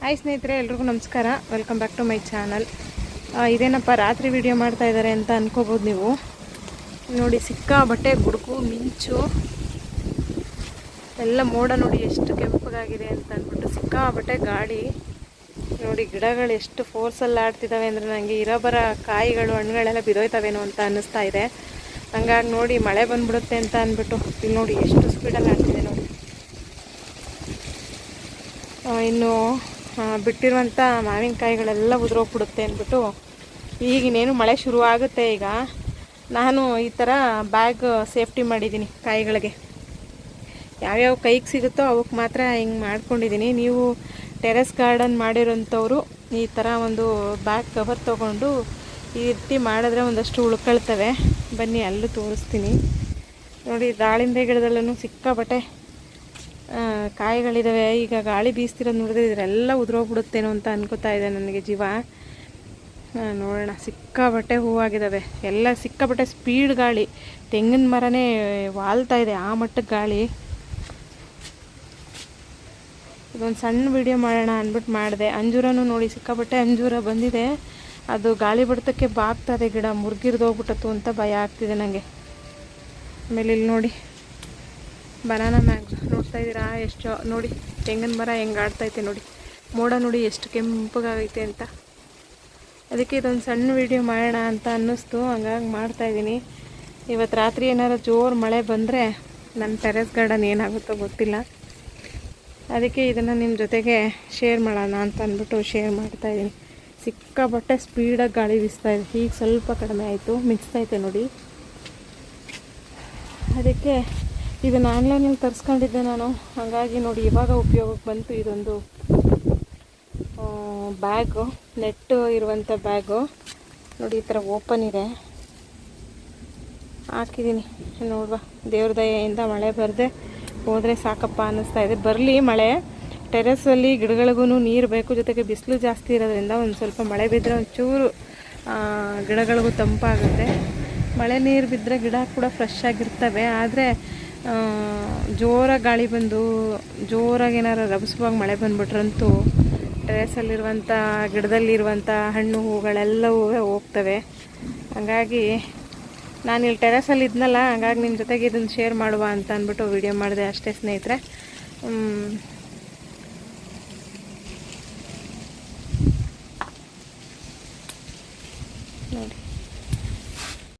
Hi ಸ್ನೇಹಿತರೆ, ಎಲ್ರಿಗೂ ನಮಸ್ಕಾರ. Welcome back to my channel. ಇದೇನಪ್ಪ ರಾತ್ರಿ ವಿಡಿಯೋ ಮಾಡ್ತಾ ಇದ್ದಾರೆ ಅಂತ ಅನ್ಕೋಬೋದು ನೀವು. ನೋಡಿ, ಸಿಕ್ಕಾಬಟ್ಟೆ ಗುಡುಗು ಮಿಂಚು ಎಲ್ಲ ಮೋಡ ನೋಡಿ ಎಷ್ಟು ಕೆಂಪಗಾಗಿದೆ ಅಂತ ಅಂದ್ಬಿಟ್ಟು ಸಿಕ್ಕಾಬಟ್ಟೆ ಗಾಳಿ. ನೋಡಿ, ಗಿಡಗಳು ಎಷ್ಟು ಫೋರ್ಸಲ್ಲಿ ಆಡ್ತಿದ್ದಾವೆ ಅಂದರೆ ನನಗೆ ಇರೋಬರ ಕಾಯಿಗಳು ಹಣ್ಣುಗಳೆಲ್ಲ ಬಿದೋಯ್ತವೇನೋ ಅಂತ ಅನ್ನಿಸ್ತಾ ಇದೆ. ಹಂಗಾಗಿ ನೋಡಿ ಮಳೆ ಬಂದ್ಬಿಡುತ್ತೆ ಅಂತ ಅಂದ್ಬಿಟ್ಟು ಇಲ್ಲಿ ನೋಡಿ ಎಷ್ಟು ಸ್ಪೀಡಲ್ಲಿ ಆಡ್ತಿದೆ ನೋಡಿ. ಇನ್ನು ಬಿಟ್ಟಿರುವಂಥ ಮಾವಿನಕಾಯಿಗಳೆಲ್ಲ ಉದುರೋಗ್ಬಿಡುತ್ತೆ ಅಂದ್ಬಿಟ್ಟು ಈಗಿನೇನು ಮಳೆ ಶುರು ಆಗುತ್ತೆ. ಈಗ ನಾನು ಈ ಥರ ಬ್ಯಾಗ್ ಸೇಫ್ಟಿ ಮಾಡಿದ್ದೀನಿ ಕಾಯಿಗಳಿಗೆ. ಯಾವ್ಯಾವ ಕೈಗೆ ಸಿಗುತ್ತೋ ಅವಕ್ಕೆ ಮಾತ್ರ ಹಿಂಗೆ ಮಾಡ್ಕೊಂಡಿದ್ದೀನಿ. ನೀವು ಟೆರೆಸ್ ಗಾರ್ಡನ್ ಮಾಡಿರೋಂಥವ್ರು ಈ ಥರ ಒಂದು ಬ್ಯಾಗ್ ಕವರ್ ತೊಗೊಂಡು ಈ ರೀತಿ ಮಾಡಿದ್ರೆ ಒಂದಷ್ಟು ಉಳ್ಕೊಳ್ತವೆ. ಬನ್ನಿ ಅಲ್ಲೂ ತೋರಿಸ್ತೀನಿ. ನೋಡಿ, ದಾಳಿಂಬೆ ಗಿಡದಲ್ಲೂ ಸಿಕ್ಕಾಬಟ್ಟೆ ಕಾಯಿಗಳಿದ್ದಾವೆ. ಈಗ ಗಾಳಿ ಬೀಸ್ತಿರೋದು ನೋಡಿದ್ರೆ ಇದರೆಲ್ಲ ಉದುರೋಗ್ಬಿಡುತ್ತೇನೋ ಅಂತ ಅನ್ಕೋತಾ ಇದೆ ನನಗೆ ಜೀವ. ನೋಡೋಣ, ಸಿಕ್ಕಾಬಟ್ಟೆ ಹೂವಾಗಿದ್ದಾವೆ. ಎಲ್ಲ ಸಿಕ್ಕಾಬಟ್ಟೆ ಸ್ಪೀಡ್ ಗಾಳಿ, ತೆಂಗಿನ ಮರನೇ ವಾಲ್ತಾ ಇದೆ ಆ ಮಟ್ಟಕ್ಕೆ ಗಾಳಿ. ಇದೊಂದು ಸಣ್ಣ ವಿಡಿಯೋ ಮಾಡೋಣ ಅಂದ್ಬಿಟ್ಟು ಮಾಡಿದೆ. ಅಂಜೂರನೂ ನೋಡಿ ಸಿಕ್ಕಾಬಟ್ಟೆ ಅಂಜೂರ ಬಂದಿದೆ. ಅದು ಗಾಳಿ ಬಡ್ತಕ್ಕೆ ಬಾಗ್ತದೆ, ಗಿಡ ಮುರ್ಗಿರ್ದೋಗ್ಬಿಟ್ಟತ್ತು ಅಂತ ಭಯ ಆಗ್ತಿದೆ ನನಗೆ. ಆಮೇಲೆ ಇಲ್ಲಿ ನೋಡಿ ಬನಾನಾ ಮ್ಯಾಂಗೋ ನೋಡ್ತಾ ಇದ್ದೀರಾ ಎಷ್ಟು. ನೋಡಿ ತೆಂಗಿನ ಮರ ಹೆಂಗೆ ಆಡ್ತೈತೆ ನೋಡಿ. ಮೋಡ ನೋಡಿ ಎಷ್ಟು ಕೆಂಪಗಾಗೈತೆ ಅಂತ. ಅದಕ್ಕೆ ಇದೊಂದು ಸಣ್ಣ ವಿಡಿಯೋ ಮಾಡೋಣ ಅಂತ ಅನ್ನಿಸ್ತು, ಹಂಗಾಗಿ ಮಾಡ್ತಾಯಿದ್ದೀನಿ. ಇವತ್ತು ರಾತ್ರಿ ಏನಾರು ಜೋರು ಮಳೆ ಬಂದರೆ ನನ್ನ ಟೆರೆಸ್ ಗಾರ್ಡನ್ ಏನಾಗುತ್ತೋ ಗೊತ್ತಿಲ್ಲ. ಅದಕ್ಕೆ ಇದನ್ನು ನಿಮ್ಮ ಜೊತೆಗೆ ಶೇರ್ ಮಾಡೋಣ ಅಂತ ಅಂದ್ಬಿಟ್ಟು ಶೇರ್ ಮಾಡ್ತಾಯಿದ್ದೀನಿ. ಸಿಕ್ಕಾಬಟ್ಟೆ ಸ್ಪೀಡಾಗಿ ಗಾಳಿ ಬೀಸ್ತಾ ಇದೆ. ಈಗ ಸ್ವಲ್ಪ ಕಡಿಮೆ ಆಯಿತು, ಮಿಂಚ್ತೈತೆ ನೋಡಿ. ಅದಕ್ಕೆ ಇದನ್ನು ಆನ್ಲೈನಲ್ಲಿ ತರಿಸ್ಕೊಂಡಿದ್ದೆ ನಾನು. ಹಾಗಾಗಿ ನೋಡಿ ಇವಾಗ ಉಪಯೋಗಕ್ಕೆ ಬಂತು. ಇದೊಂದು ಬ್ಯಾಗು, ನೆಟ್ಟು ಇರುವಂಥ ಬ್ಯಾಗು ನೋಡಿ. ಈ ಥರ ಓಪನ್ ಇದೆ, ಹಾಕಿದ್ದೀನಿ. ನೋಡುವ, ದೇವ್ರ ದಯೆಯಿಂದ ಮಳೆ ಬರದೆ ಹೋದರೆ ಸಾಕಪ್ಪ ಅನ್ನಿಸ್ತಾ ಇದೆ. ಬರಲಿ ಮಳೆ. ಟೆರೆಸಲ್ಲಿ ಗಿಡಗಳಿಗೂ ನೀರು ಬೇಕು, ಜೊತೆಗೆ ಬಿಸಿಲು ಜಾಸ್ತಿ ಇರೋದ್ರಿಂದ ಒಂದು ಸ್ವಲ್ಪ ಮಳೆ ಬಿದ್ದರೆ ಒಂಚೂರು ಗಿಡಗಳಿಗೂ ತಂಪಾಗುತ್ತೆ. ಮಳೆ ನೀರು ಬಿದ್ದರೆ ಗಿಡ ಕೂಡ ಫ್ರೆಶ್ ಆಗಿರ್ತವೆ. ಆದರೆ ಜೋರಾಗಿ ಗಾಳಿ ಬಂದು ಜೋರಾಗಿ ಏನಾರು ರಭಸವಾಗಿ ಮಳೆ ಬಂದುಬಿಟ್ರಂತೂ ಟೆರೆಸಲ್ಲಿರುವಂಥ ಗಿಡದಲ್ಲಿರುವಂಥ ಹಣ್ಣು ಹೂಗಳೆಲ್ಲವೂ ಹೋಗ್ತವೆ. ಹಾಗಾಗಿ ನಾನು ಇಲ್ಲಿ ಟೆರೆಸಲ್ಲಿ ಇದ್ನಲ್ಲ, ಹಾಗಾಗಿ ನಿಮ್ಮ ಜೊತೆಗೆ ಇದನ್ನು ಶೇರ್ ಮಾಡುವ ಅಂತ ಅಂದ್ಬಿಟ್ಟು ವಿಡಿಯೋ ಮಾಡಿದೆ ಅಷ್ಟೇ ಸ್ನೇಹಿತರೆ. ನೋಡಿ.